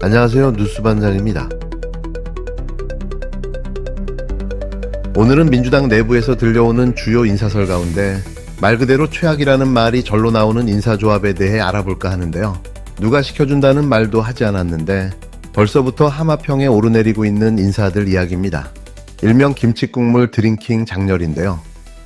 안녕하세요. 뉴스반장입니다. 오늘은 민주당 내부에서 들려오는 주요 인사설 가운데 말 그대로 최악이라는 말이 절로 나오는 인사조합에 대해 알아볼까 하는데요. 누가 시켜준다는 말도 하지 않았는데 벌써부터 하마평에 오르내리고 있는 인사들 이야기입니다. 일명 김치국물 드링킹 장렬인데요.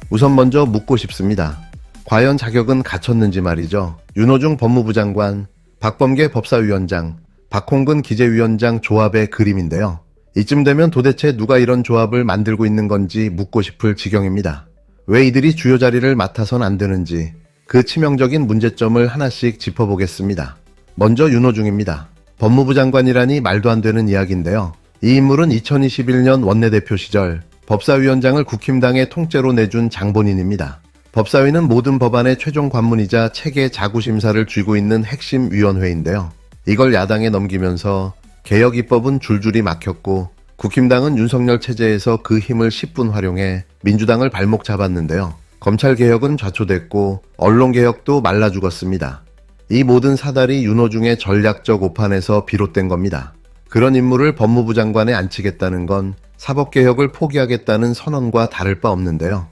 우선 먼저 묻고 싶습니다. 과연 자격은 갖췄는지 말이죠. 윤호중 법무부 장관, 박범계 법사위원장, 박홍근 기재위원장 조합의 그림인데요. 이쯤 되면 도대체 누가 이런 조합을 만들고 있는 건지 묻고 싶을 지경입니다. 왜 이들이 주요 자리를 맡아선 안 되는지 그 치명적인 문제점을 하나씩 짚어보겠습니다. 먼저 윤호중입니다. 법무부 장관이라니 말도 안 되는 이야기인데요. 이 인물은 2021년 원내대표 시절 법사위원장을 국힘당의 통째로 내준 장본인입니다. 법사위는 모든 법안의 최종 관문이자 체계 자구심사를 쥐고 있는 핵심 위원회인데요. 이걸 야당에 넘기면서 개혁 입법은 줄줄이 막혔고 국힘당은 윤석열 체제에서 그 힘을 10분 활용해 민주당을 발목 잡았는데요. 검찰개혁은 좌초됐고 언론개혁도 말라 죽었습니다. 이 모든 사달이 윤호중의 전략적 오판에서 비롯된 겁니다. 그런 인물을 법무부 장관에 앉히겠다는 건 사법개혁을 포기하겠다는 선언과 다를 바 없는데요.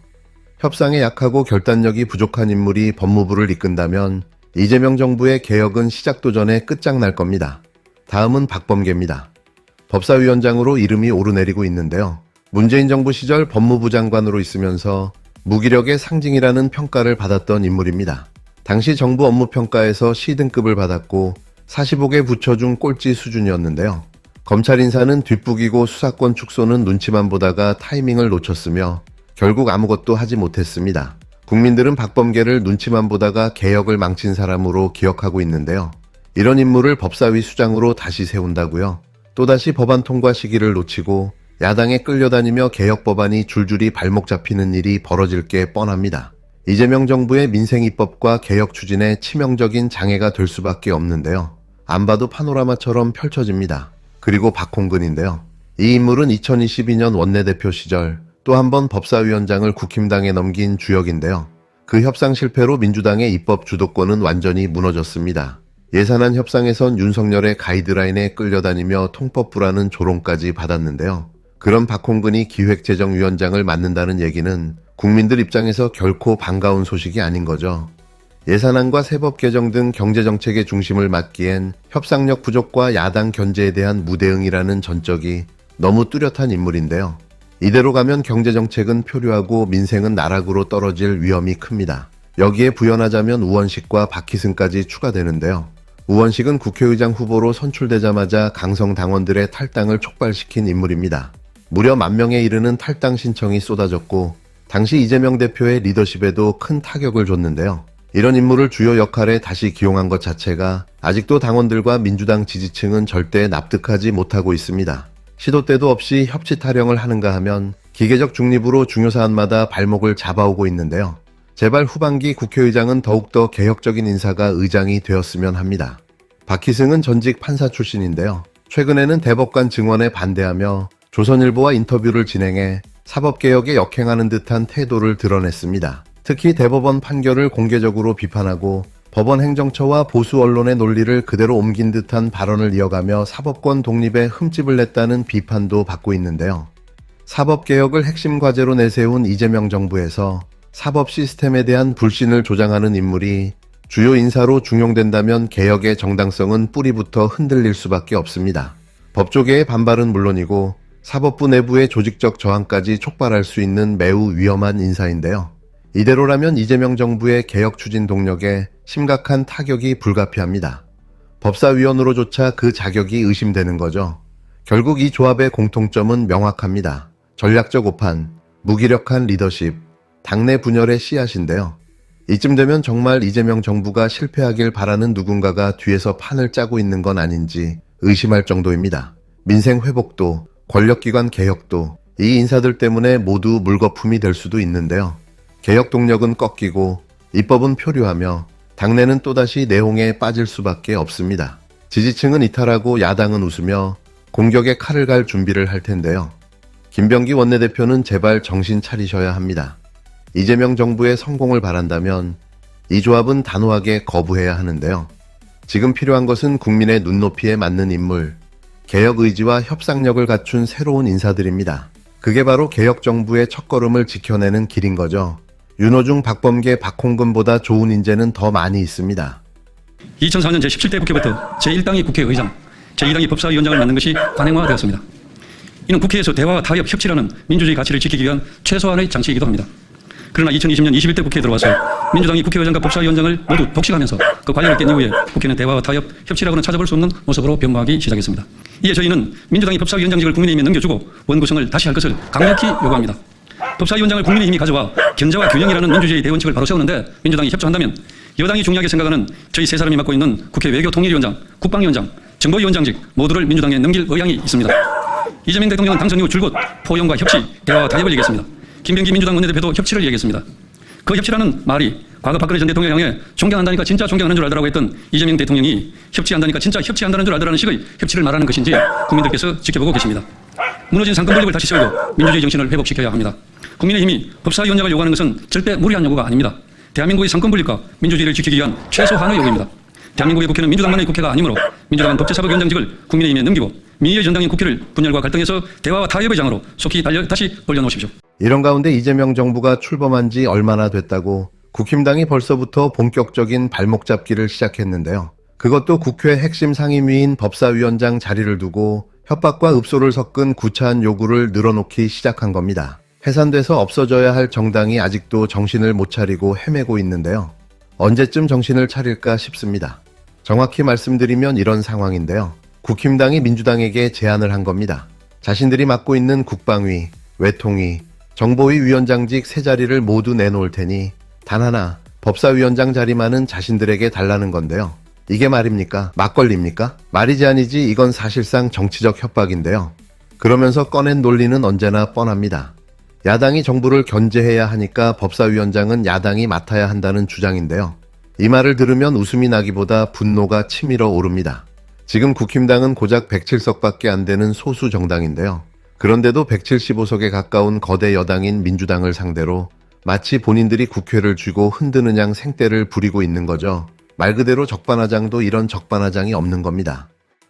협상에 약하고 결단력이 부족한 인물이 법무부를 이끈다면 이재명 정부의 개혁은 시작도 전에 끝장날 겁니다. 다음은 박범계입니다. 법사위원장으로 이름이 오르내리고 있는데요. 문재인 정부 시절 법무부 장관으로 있으면서 무기력의 상징이라는 평가를 받았던 인물입니다. 당시 정부 업무 평가에서 C등급을 받았고 45개 부처 중 꼴찌 수준이었는데요. 검찰 인사는 뒷북이고 수사권 축소는 눈치만 보다가 타이밍을 놓쳤으며 결국 아무것도 하지 못했습니다. 국민들은 박범계를 눈치만 보다가 개혁을 망친 사람으로 기억하고 있는데요. 이런 인물을 법사위 수장으로 다시 세운다고요? 또다시 법안 통과 시기를 놓치고 야당에 끌려다니며 개혁 법안이 줄줄이 발목 잡히는 일이 벌어질 게 뻔합니다. 이재명 정부의 민생 입법과 개혁 추진에 치명적인 장애가 될 수밖에 없는데요. 안 봐도 파노라마처럼 펼쳐집니다. 그리고 박홍근인데요. 이 인물은 2022년 원내대표 시절 또 한 번 법사위원장을 국힘당에 넘긴 주역인데요. 그 협상 실패로 민주당의 입법 주도권은 완전히 무너졌습니다. 예산안 협상에선 윤석열의 가이드라인에 끌려다니며 통법부라는 조롱까지 받았는데요. 그런 박홍근이 기획재정위원장을 맡는다는 얘기는 국민들 입장에서 결코 반가운 소식이 아닌 거죠. 예산안과 세법 개정 등 경제정책의 중심을 맡기엔 협상력 부족과 야당 견제에 대한 무대응이라는 전적이 너무 뚜렷한 인물인데요. 이대로 가면 경제정책은 표류하고 민생은 나락으로 떨어질 위험이 큽니다. 여기에 부연하자면 우원식과 박희승까지 추가되는데요. 우원식은 국회의장 후보로 선출되자마자 강성 당원들의 탈당을 촉발시킨 인물입니다. 무려 10,000명에 이르는 탈당 신청이 쏟아졌고 당시 이재명 대표의 리더십에도 큰 타격을 줬는데요. 이런 인물을 주요 역할에 다시 기용한 것 자체가 아직도 당원들과 민주당 지지층은 절대 납득하지 못하고 있습니다. 시도 때도 없이 협치 타령을 하는가 하면 기계적 중립으로 중요 사안마다 발목을 잡아오고 있는데요. 제발 후반기 국회의장은 더욱더 개혁적인 인사가 의장이 되었으면 합니다. 박희승은 전직 판사 출신인데요. 최근에는 대법관 증언에 반대하며 조선일보와 인터뷰를 진행해 사법개혁에 역행하는 듯한 태도를 드러냈습니다. 특히 대법원 판결을 공개적으로 비판하고 법원 행정처와 보수 언론의 논리를 그대로 옮긴 듯한 발언을 이어가며 사법권 독립에 흠집을 냈다는 비판도 받고 있는데요. 사법개혁을 핵심 과제로 내세운 이재명 정부에서 사법 시스템에 대한 불신을 조장하는 인물이 주요 인사로 중용된다면 개혁의 정당성은 뿌리부터 흔들릴 수밖에 없습니다. 법조계의 반발은 물론이고 사법부 내부의 조직적 저항까지 촉발할 수 있는 매우 위험한 인사인데요. 이대로라면 이재명 정부의 개혁 추진 동력에 심각한 타격이 불가피합니다. 법사위원으로조차 그 자격이 의심되는 거죠. 결국 이 조합의 공통점은 명확합니다. 전략적 오판, 무기력한 리더십, 당내 분열의 씨앗인데요. 이쯤 되면 정말 이재명 정부가 실패하길 바라는 누군가가 뒤에서 판을 짜고 있는 건 아닌지 의심할 정도입니다. 민생 회복도, 권력기관 개혁도 이 인사들 때문에 모두 물거품이 될 수도 있는데요. 개혁 동력은 꺾이고 입법은 표류하며 당내는 또다시 내홍에 빠질 수밖에 없습니다. 지지층은 이탈하고 야당은 웃으며 공격에 칼을 갈 준비를 할 텐데요. 김병기 원내대표는 제발 정신 차리셔야 합니다. 이재명 정부의 성공을 바란다면 이 조합은 단호하게 거부해야 하는데요. 지금 필요한 것은 국민의 눈높이에 맞는 인물, 개혁 의지와 협상력을 갖춘 새로운 인사들입니다. 그게 바로 개혁정부의 첫걸음을 지켜내는 길인 거죠. 윤호중, 박범계, 박홍근보다 좋은 인재는 더 많이 있습니다. 2004년 제17대 국회부터 제1당이 국회의장, 제2당이 법사위원장을 맡는 것이 관행화되었습니다. 이는 국회에서 대화와 타협, 협치라는 민주주의 가치를 지키기 위한 최소한의 장치이기도 합니다. 그러나 2020년 21대 국회에 들어와서 민주당이 국회의장과 법사위원장을 모두 독식하면서 그 관력을 깬 이후에 국회는 대화와 타협, 협치라고는 찾아볼 수 없는 모습으로 변모하기 시작했습니다. 이에 저희는 민주당이 법사위원장직을 국민의힘에 넘겨주고 원구성을 다시 할 것을 강력히 요구합니다. 법사위원장을 국민의힘이 가져와 견제와 균형이라는 민주주의 대원칙을 바로 세우는데 민주당이 협조한다면 여당이 중요하게 생각하는 저희 세 사람이 맡고 있는 국회 외교통일위원장, 국방위원장, 정보위원장직 모두를 민주당에 넘길 의향이 있습니다. 이재명 대통령은 당선 이후 줄곧 포용과 협치, 대화와 타협을 얘기했습니다. 김병기 민주당 원내대표도 협치를 얘기했습니다. 그 협치라는 말이 과거 박근혜 전 대통령을 향해 존경한다니까 진짜 존경하는 줄 알더라고 했던 이재명 대통령이 협치한다니까 진짜 협치한다는 줄 알더라는 식의 협치를 말하는 것인지 국민들께서 지켜보고 계십니다. 무너진 상권 분립을 다시 세우고 민주주의 정신을 회복시켜야 합니다. 국민의힘이 법사위원장을 요구하는 것은 절대 무리한 요구가 아닙니다. 대한민국의 상권 분립과 민주주의를 지키기 위한 최소한의 요구입니다. 대한민국의 국회는 민주당만의 국회가 아니므로 민주당은 법제사법위원장직을 국민의힘에 넘기고 민의의 전당인 국회를 분열과 갈등에서 대화와 타협의 장으로 속히 다시 올려놓으십시오. 이런 가운데 이재명 정부가 출범한 지 얼마나 됐다고 국힘당이 벌써부터 본격적인 발목 잡기를 시작했는데요. 그것도 국회 핵심 상임위인 법사위원장 자리를 두고 협박과 읍소를 섞은 구차한 요구를 늘어놓기 시작한 겁니다. 해산돼서 없어져야 할 정당이 아직도 정신을 못 차리고 헤매고 있는데요. 언제쯤 정신을 차릴까 싶습니다. 정확히 말씀드리면 이런 상황인데요. 국힘당이 민주당에게 제안을 한 겁니다. 자신들이 맡고 있는 국방위, 외통위, 정보위 위원장직 세 자리를 모두 내놓을 테니 단 하나 법사위원장 자리만은 자신들에게 달라는 건데요. 이게 말입니까? 막걸리입니까? 말이지 아니지 이건 사실상 정치적 협박인데요. 그러면서 꺼낸 논리는 언제나 뻔합니다. 야당이 정부를 견제해야 하니까 법사위원장은 야당이 맡아야 한다는 주장인데요. 이 말을 들으면 웃음이 나기보다 분노가 치밀어 오릅니다. 지금 국힘당은 고작 107석밖에 안 되는 소수 정당인데요. 그런데도 175석에 가까운 거대 여당인 민주당을 상대로 마치 본인들이 국회를 쥐고 흔드는 양 생떼를 부리고 있는 거죠. 말 그대로 적반하장도 이런 적반하장이 없는 겁니다.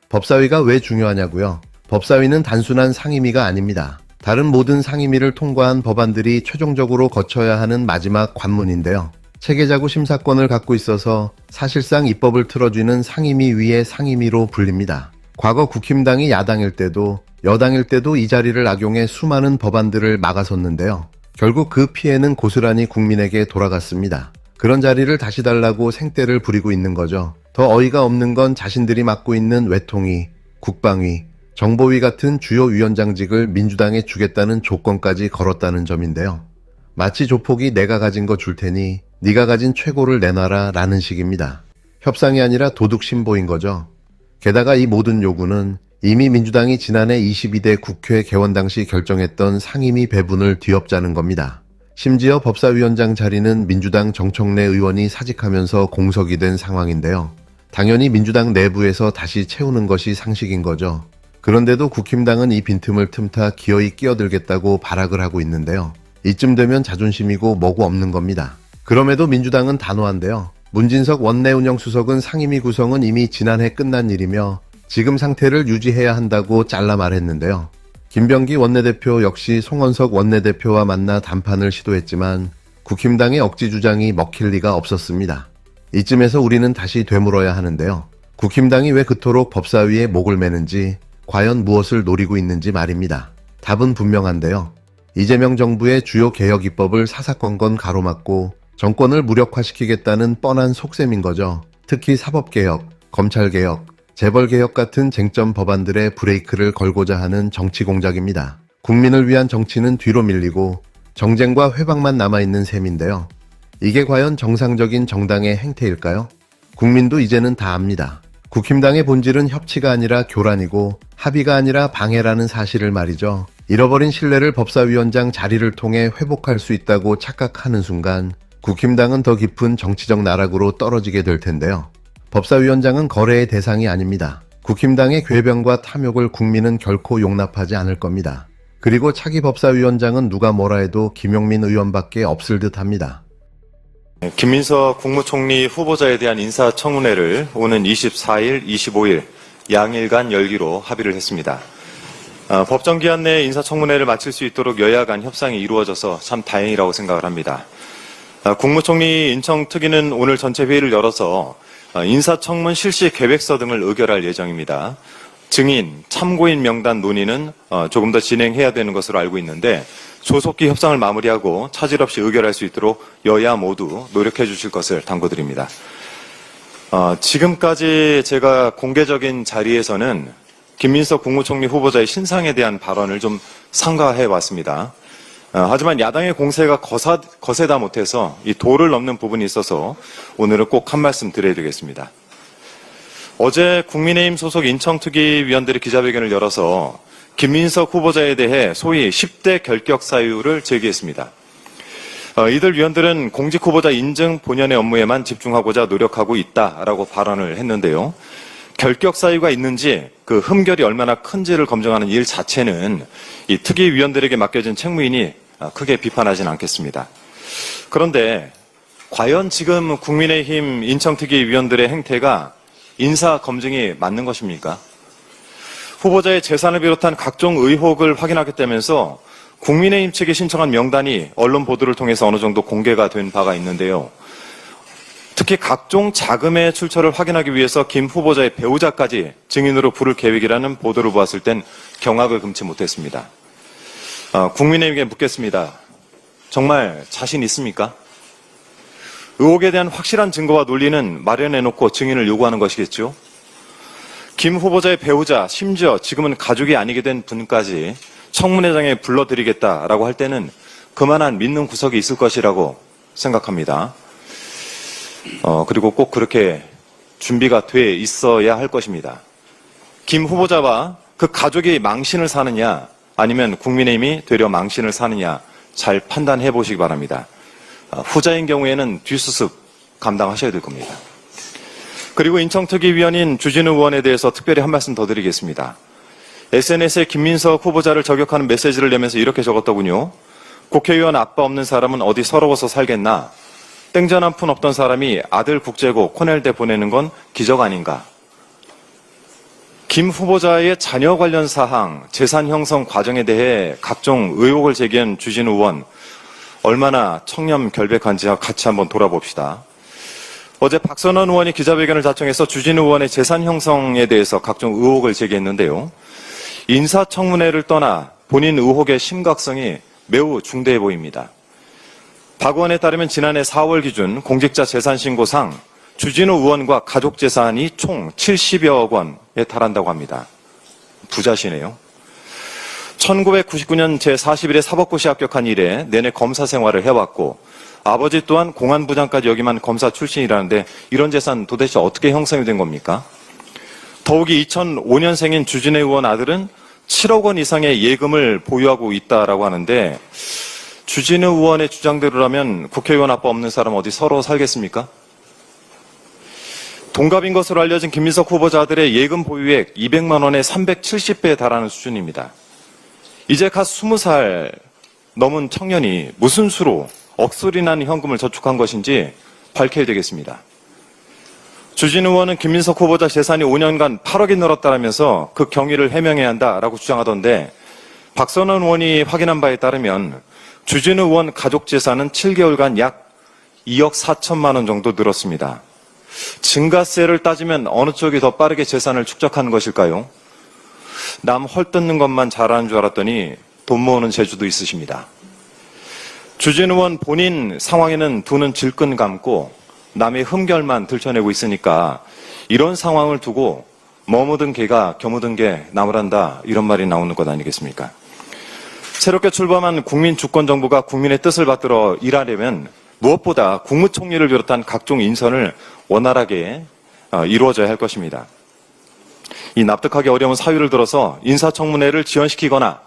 법사위가 왜 중요하냐고요? 법사위는 단순한 상임위가 아닙니다. 다른 모든 상임위를 통과한 법안들이 최종적으로 거쳐야 하는 마지막 관문인데요. 체계자구 심사권을 갖고 있어서 사실상 입법을 틀어쥐는 상임위 위의 상임위로 불립니다. 과거 국힘당이 야당일 때도 여당일 때도 이 자리를 악용해 수많은 법안들을 막아섰는데요. 결국 그 피해는 고스란히 국민에게 돌아갔습니다. 그런 자리를 다시 달라고 생떼를 부리고 있는 거죠. 더 어이가 없는 건 자신들이 맡고 있는 외통위, 국방위, 정보위 같은 주요 위원장직을 민주당에 주겠다는 조건까지 걸었다는 점인데요. 마치 조폭이 내가 가진 거 줄 테니 네가 가진 최고를 내놔라 라는 식입니다. 협상이 아니라 도둑 신보인 거죠. 게다가 이 모든 요구는 이미 민주당이 지난해 22대 국회 개원 당시 결정했던 상임위 배분을 뒤엎자는 겁니다. 심지어 법사위원장 자리는 민주당 정청래 의원이 사직하면서 공석이 된 상황인데요. 당연히 민주당 내부에서 다시 채우는 것이 상식인 거죠. 그런데도 국힘당은 이 빈틈을 틈타 기어이 끼어들겠다고 발악을 하고 있는데요. 이쯤 되면 자존심이고 뭐고 없는 겁니다. 그럼에도 민주당은 단호한데요. 문진석 원내운영수석은 상임위 구성은 이미 지난해 끝난 일이며 지금 상태를 유지해야 한다고 잘라 말했는데요. 김병기 원내대표 역시 송원석 원내대표와 만나 담판을 시도했지만 국힘당의 억지 주장이 먹힐 리가 없었습니다. 이쯤에서 우리는 다시 되물어야 하는데요. 국힘당이 왜 그토록 법사위에 목을 매는지, 과연 무엇을 노리고 있는지 말입니다. 답은 분명한데요. 이재명 정부의 주요 개혁 입법을 사사건건 가로막고 정권을 무력화시키겠다는 뻔한 속셈인 거죠. 특히 사법개혁, 검찰개혁, 재벌개혁 같은 쟁점 법안들의 브레이크를 걸고자 하는 정치 공작입니다. 국민을 위한 정치는 뒤로 밀리고 정쟁과 회방만 남아있는 셈인데요. 이게 과연 정상적인 정당의 행태일까요? 국민도 이제는 다 압니다. 국힘당의 본질은 협치가 아니라 교란이고 합의가 아니라 방해라는 사실을 말이죠. 잃어버린 신뢰를 법사위원장 자리를 통해 회복할 수 있다고 착각하는 순간 국힘당은 더 깊은 정치적 나락으로 떨어지게 될 텐데요. 법사위원장은 거래의 대상이 아닙니다. 국힘당의 궤변과 탐욕을 국민은 결코 용납하지 않을 겁니다. 그리고 차기 법사위원장은 누가 뭐라 해도 김용민 의원밖에 없을 듯 합니다. 김민석 국무총리 후보자에 대한 인사청문회를 오는 24일, 25일 양일간 열기로 합의를 했습니다. 법정 기한 내에 인사청문회를 마칠 수 있도록 여야 간 협상이 이루어져서 참 다행이라고 생각을 합니다. 국무총리 인청특위는 오늘 전체 회의를 열어서 인사청문 실시 계획서 등을 의결할 예정입니다. 증인, 참고인 명단 논의는 조금 더 진행해야 되는 것으로 알고 있는데 조속히 협상을 마무리하고 차질 없이 의결할 수 있도록 여야 모두 노력해 주실 것을 당부드립니다. 지금까지 제가 공개적인 자리에서는 김민석 국무총리 후보자의 신상에 대한 발언을 좀 삼가해 왔습니다. 하지만 야당의 공세가 거세다 못해서 이 도를 넘는 부분이 있어서 오늘은 꼭 한 말씀 드려야 되겠습니다. 어제 국민의힘 소속 인청특위 위원들이 기자회견을 열어서 김민석 후보자에 대해 소위 10대 결격 사유를 제기했습니다. 이들 위원들은 공직 후보자 인증 본연의 업무에만 집중하고자 노력하고 있다라고 발언을 했는데요. 결격 사유가 있는지 그 흠결이 얼마나 큰지를 검증하는 일 자체는 이 특위 위원들에게 맡겨진 책무이니 크게 비판하진 않겠습니다. 그런데 과연 지금 국민의힘 인청특위 위원들의 행태가 인사 검증이 맞는 것입니까? 후보자의 재산을 비롯한 각종 의혹을 확인하겠다면서 국민의힘 측이 신청한 명단이 언론 보도를 통해서 어느 정도 공개가 된 바가 있는데요. 특히 각종 자금의 출처를 확인하기 위해서 김 후보자의 배우자까지 증인으로 부를 계획이라는 보도를 보았을 땐 경악을 금치 못했습니다. 국민의힘에게 묻겠습니다. 정말 자신 있습니까? 의혹에 대한 확실한 증거와 논리는 마련해놓고 증인을 요구하는 것이겠죠. 김 후보자의 배우자, 심지어 지금은 가족이 아니게 된 분까지 청문회장에 불러드리겠다라고 할 때는 그만한 믿는 구석이 있을 것이라고 생각합니다. 그리고 꼭 그렇게 준비가 돼 있어야 할 것입니다. 김 후보자와 그 가족이 망신을 사느냐 아니면 국민의힘이 되려 망신을 사느냐 잘 판단해 보시기 바랍니다. 후자인 경우에는 뒷수습 감당하셔야 될 겁니다. 그리고 인청특위 위원인 주진우 의원에 대해서 특별히 한 말씀 더 드리겠습니다. SNS에 김민석 후보자를 저격하는 메시지를 내면서 이렇게 적었더군요. 국회의원 아빠 없는 사람은 어디 서러워서 살겠나. 땡전 한 푼 없던 사람이 아들 국제고 코넬대 보내는 건 기적 아닌가. 김 후보자의 자녀 관련 사항, 재산 형성 과정에 대해 각종 의혹을 제기한 주진우 의원 얼마나 청렴결백한지 같이 한번 돌아봅시다. 어제 박선원 의원이 기자회견을 자청해서 주진우 의원의 재산 형성에 대해서 각종 의혹을 제기했는데요. 인사청문회를 떠나 본인 의혹의 심각성이 매우 중대해 보입니다. 박 의원에 따르면 지난해 4월 기준 공직자 재산신고상 주진우 의원과 가족 재산이 총 70여억 원에 달한다고 합니다. 부자시네요. 1999년 제41회 사법고시 합격한 이래 내내 검사 생활을 해왔고 아버지 또한 공안부장까지 역임한 검사 출신이라는데 이런 재산 도대체 어떻게 형성이 된 겁니까? 더욱이 2005년생인 주진우 의원 아들은 7억 원 이상의 예금을 보유하고 있다라고 하는데 주진우 의원의 주장대로라면 국회의원 아빠 없는 사람 어디 서러워 살겠습니까? 동갑인 것으로 알려진 김민석 후보자들의 예금 보유액 200만 원의 370배에 달하는 수준입니다. 이제 갓 20살 넘은 청년이 무슨 수로 억소리 난 현금을 저축한 것인지 밝혀야 되겠습니다. 주진우 의원은 김민석 후보자 재산이 5년간 8억이 늘었다라면서 그 경위를 해명해야 한다라고 주장하던데 박선원 의원이 확인한 바에 따르면 주진우 의원 가족 재산은 7개월간 약 2억 4천만 원 정도 늘었습니다. 증가세를 따지면 어느 쪽이 더 빠르게 재산을 축적하는 것일까요? 남 헐뜯는 것만 잘하는 줄 알았더니 돈 모으는 재주도 있으십니다. 주진우 의원 본인 상황에는 두 눈 질끈 감고 남의 흠결만 들춰내고 있으니까 이런 상황을 두고 머무든 개가 겨무든 게 나무란다 이런 말이 나오는 것 아니겠습니까? 새롭게 출범한 국민주권정부가 국민의 뜻을 받들어 일하려면 무엇보다 국무총리를 비롯한 각종 인선을 원활하게 이루어져야 할 것입니다. 이 납득하기 어려운 사유를 들어서 인사청문회를 지연시키거나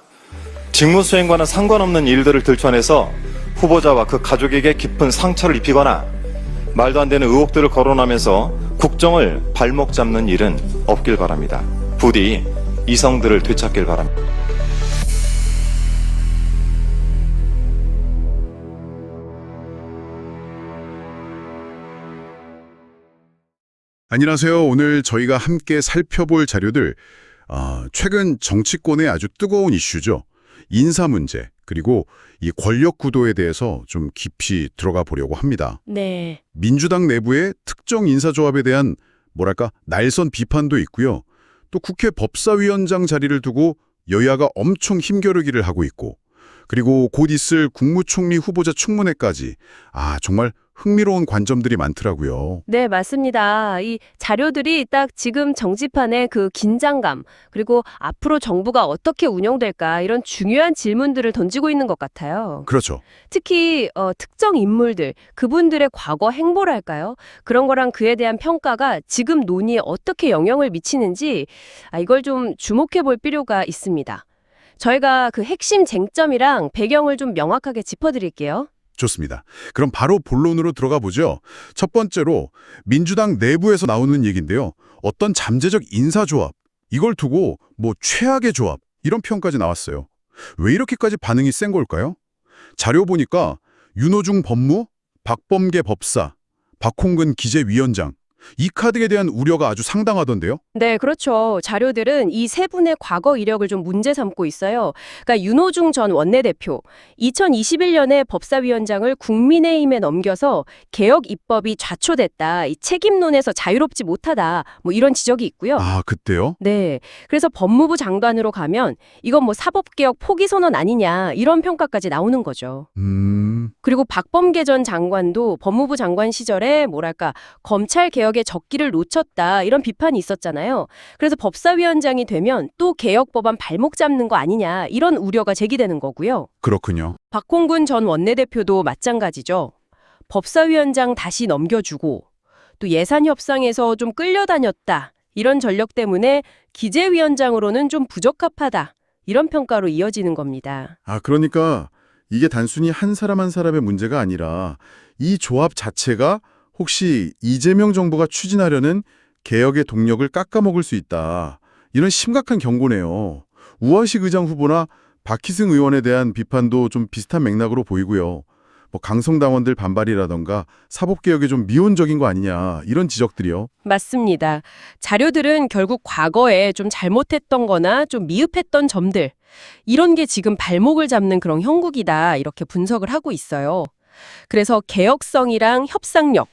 직무수행과는 상관없는 일들을 들춰내서 후보자와 그 가족에게 깊은 상처를 입히거나 말도 안 되는 의혹들을 거론하면서 국정을 발목 잡는 일은 없길 바랍니다. 부디 이성들을 되찾길 바랍니다. 안녕하세요. 오늘 저희가 함께 살펴볼 자료들, 최근 정치권의 아주 뜨거운 이슈죠. 인사 문제, 그리고 이 권력 구도에 대해서 좀 깊이 들어가 보려고 합니다. 네. 민주당 내부의 특정 인사조합에 대한 날선 비판도 있고요. 또 국회 법사위원장 자리를 두고 여야가 엄청 힘겨루기를 하고 있고, 그리고 곧 있을 국무총리 후보자 청문회까지 정말 흥미로운 관점들이 많더라고요. 네, 맞습니다. 이 자료들이 딱 지금 정치판의 그 긴장감, 그리고 앞으로 정부가 어떻게 운영될까 이런 중요한 질문들을 던지고 있는 것 같아요. 그렇죠. 특히 특정 인물들, 그분들의 과거 행보랄까요? 그런 거랑 그에 대한 평가가 지금 논의에 어떻게 영향을 미치는지 이걸 좀 주목해 볼 필요가 있습니다. 저희가 그 핵심 쟁점이랑 배경을 좀 명확하게 짚어드릴게요. 좋습니다. 그럼 바로 본론으로 들어가 보죠. 첫 번째로 민주당 내부에서 나오는 얘기인데요. 어떤 잠재적 인사조합, 이걸 두고 최악의 조합, 이런 평까지 나왔어요. 왜 이렇게까지 반응이 센 걸까요? 자료 보니까 윤호중 법무, 박범계 법사, 박홍근 기재위원장, 이 카드에 대한 우려가 아주 상당하던데요. 네, 그렇죠. 자료들은 이 세 분의 과거 이력을 좀 문제 삼고 있어요. 그러니까 윤호중 전 원내대표, 2021년에 법사위원장을 국민의힘에 넘겨서 개혁 입법이 좌초됐다, 이 책임론에서 자유롭지 못하다, 이런 지적이 있고요. 그때요? 네, 그래서 법무부 장관으로 가면 이건 사법개혁 포기 선언 아니냐, 이런 평가까지 나오는 거죠. 그리고 박범계 전 장관도 법무부 장관 시절에 검찰 개혁의 적기를 놓쳤다, 이런 비판이 있었잖아요. 그래서 법사위원장이 되면 또 개혁 법안 발목 잡는 거 아니냐, 이런 우려가 제기되는 거고요. 그렇군요. 박홍근 전 원내대표도 마찬가지죠. 법사위원장 다시 넘겨주고 또 예산 협상에서 좀 끌려다녔다, 이런 전력 때문에 기재위원장으로는 좀 부적합하다, 이런 평가로 이어지는 겁니다. 그러니까 이게 단순히 한 사람 한 사람의 문제가 아니라 이 조합 자체가 혹시 이재명 정부가 추진하려는 개혁의 동력을 깎아먹을 수 있다, 이런 심각한 경고네요. 우화식 의장 후보나 박희승 의원에 대한 비판도 좀 비슷한 맥락으로 보이고요. 강성당원들 반발이라던가 사법개혁에 좀 미온적인 거 아니냐, 이런 지적들이요. 맞습니다. 자료들은 결국 과거에 좀 잘못했던 거나 좀 미흡했던 점들, 이런 게 지금 발목을 잡는 그런 형국이다, 이렇게 분석을 하고 있어요. 그래서 개혁성이랑 협상력,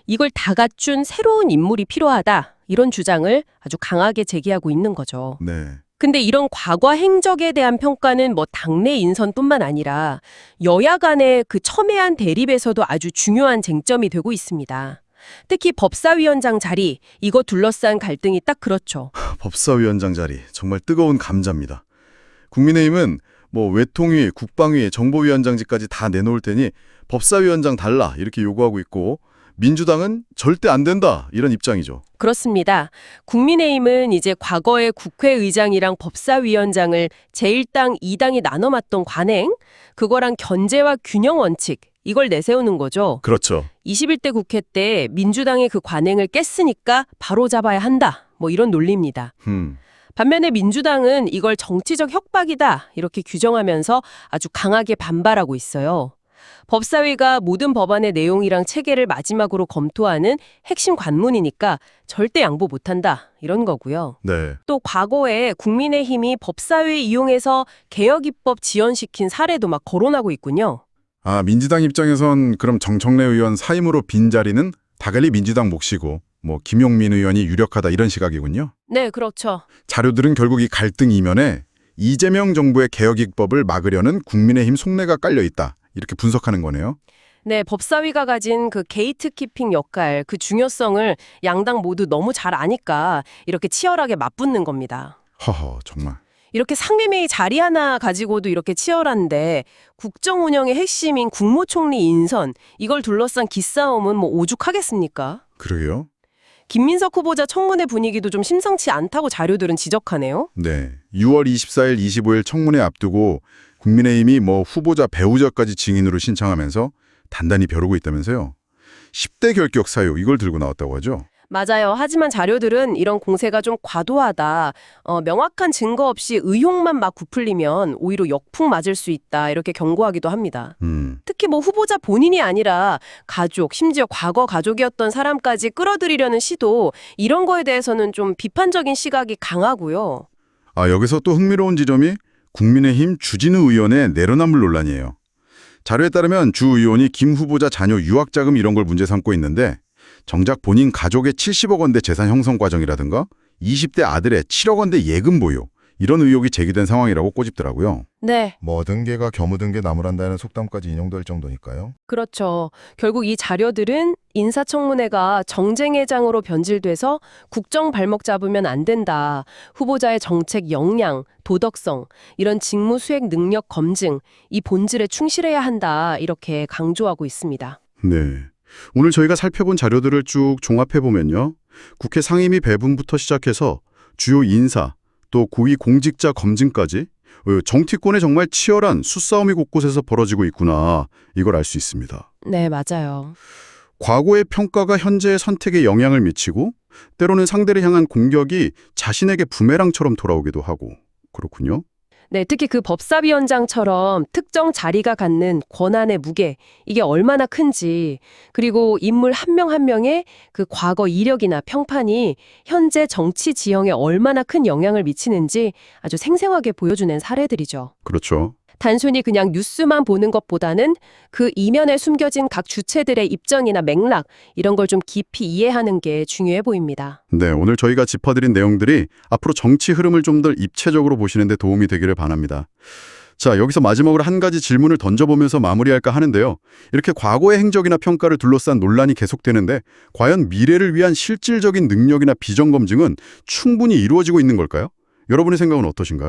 이걸 다 갖춘 새로운 인물이 필요하다, 이런 주장을 아주 강하게 제기하고 있는 거죠. 네. 근데 이런 과거 행적에 대한 평가는 당내 인선뿐만 아니라 여야 간의 그 첨예한 대립에서도 아주 중요한 쟁점이 되고 있습니다. 특히 법사위원장 자리, 이거 둘러싼 갈등이 딱 그렇죠. 법사위원장 자리, 정말 뜨거운 감자입니다. 국민의힘은 외통위, 국방위, 정보위원장직까지 다 내놓을 테니 법사위원장 달라, 이렇게 요구하고 있고, 민주당은 절대 안 된다, 이런 입장이죠. 그렇습니다. 국민의힘은 이제 과거의 국회의장이랑 법사위원장을 제1당, 2당이 나눠 맡던 관행, 그거랑 견제와 균형 원칙, 이걸 내세우는 거죠. 그렇죠. 21대 국회 때 민주당의 그 관행을 깼으니까 바로 잡아야 한다, 이런 논리입니다. 반면에 민주당은 이걸 정치적 협박이다, 이렇게 규정하면서 아주 강하게 반발하고 있어요. 법사위가 모든 법안의 내용이랑 체계를 마지막으로 검토하는 핵심 관문이니까 절대 양보 못한다, 이런 거고요. 네. 또 과거에 국민의힘이 법사위 이용해서 개혁 입법 지연시킨 사례도 거론하고 있군요. 민주당 입장에선 그럼 정청래 의원 사임으로 빈 자리는 다갈리 민주당 몫이고 김용민 의원이 유력하다, 이런 시각이군요. 네, 그렇죠. 자료들은 결국 이 갈등 이면에 이재명 정부의 개혁 입법을 막으려는 국민의힘 속내가 깔려 있다, 이렇게 분석하는 거네요. 네, 법사위가 가진 그 게이트키핑 역할, 그 중요성을 양당 모두 너무 잘 아니까 이렇게 치열하게 맞붙는 겁니다. 허허, 정말. 이렇게 상임위 자리 하나 가지고도 이렇게 치열한데 국정 운영의 핵심인 국무총리 인선, 이걸 둘러싼 기싸움은 오죽하겠습니까? 그러게요. 김민석 후보자 청문회 분위기도 좀 심상치 않다고 자료들은 지적하네요. 네. 6월 24일, 25일 청문회 앞두고 국민의힘이 후보자 배우자까지 증인으로 신청하면서 단단히 벼르고 있다면서요. 10대 결격 사유, 이걸 들고 나왔다고 하죠. 맞아요. 하지만 자료들은 이런 공세가 좀 과도하다. 명확한 증거 없이 의혹만 막 부풀리면 오히려 역풍 맞을 수 있다. 이렇게 경고하기도 합니다. 특히 뭐 후보자 본인이 아니라 가족, 심지어 과거 가족이었던 사람까지 끌어들이려는 시도, 이런 거에 대해서는 좀 비판적인 시각이 강하고요. 여기서 또 흥미로운 지점이 국민의힘 주진우 의원의 내로남불 논란이에요. 자료에 따르면 주 의원이 김 후보자 자녀 유학자금 이런 걸 문제 삼고 있는데 정작 본인 가족의 70억 원대 재산 형성 과정이라든가 20대 아들의 7억 원대 예금 보유 이런 의혹이 제기된 상황이라고 꼬집더라고요. 네, 뭐든 개가 겨묻은 게 나무란다는 속담까지 인용될 정도니까요. 그렇죠. 결국 이 자료들은 인사청문회가 정쟁회장으로 변질돼서 국정 발목 잡으면 안 된다. 후보자의 정책 역량, 도덕성, 이런 직무 수행 능력 검증, 이 본질에 충실해야 한다. 이렇게 강조하고 있습니다. 네. 오늘 저희가 살펴본 자료들을 쭉 종합해보면요. 국회 상임위 배분부터 시작해서 주요 인사, 또 고위 공직자 검증까지 정치권에 정말 치열한 수싸움이 곳곳에서 벌어지고 있구나. 이걸 알 수 있습니다. 네, 맞아요. 과거의 평가가 현재의 선택에 영향을 미치고 때로는 상대를 향한 공격이 자신에게 부메랑처럼 돌아오기도 하고 그렇군요. 네, 특히 그 법사위원장처럼 특정 자리가 갖는 권한의 무게, 이게 얼마나 큰지, 그리고 인물 한 명 한 명의 그 과거 이력이나 평판이 현재 정치 지형에 얼마나 큰 영향을 미치는지 아주 생생하게 보여주는 사례들이죠. 그렇죠. 단순히 그냥 뉴스만 보는 것보다는 그 이면에 숨겨진 각 주체들의 입장이나 맥락, 이런 걸 좀 깊이 이해하는 게 중요해 보입니다. 네, 오늘 저희가 짚어드린 내용들이 앞으로 정치 흐름을 좀 더 입체적으로 보시는 데 도움이 되기를 바랍니다. 자, 여기서 마지막으로 한 가지 질문을 던져보면서 마무리할까 하는데요. 이렇게 과거의 행적이나 평가를 둘러싼 논란이 계속되는데 과연 미래를 위한 실질적인 능력이나 비전 검증은 충분히 이루어지고 있는 걸까요? 여러분의 생각은 어떠신가요?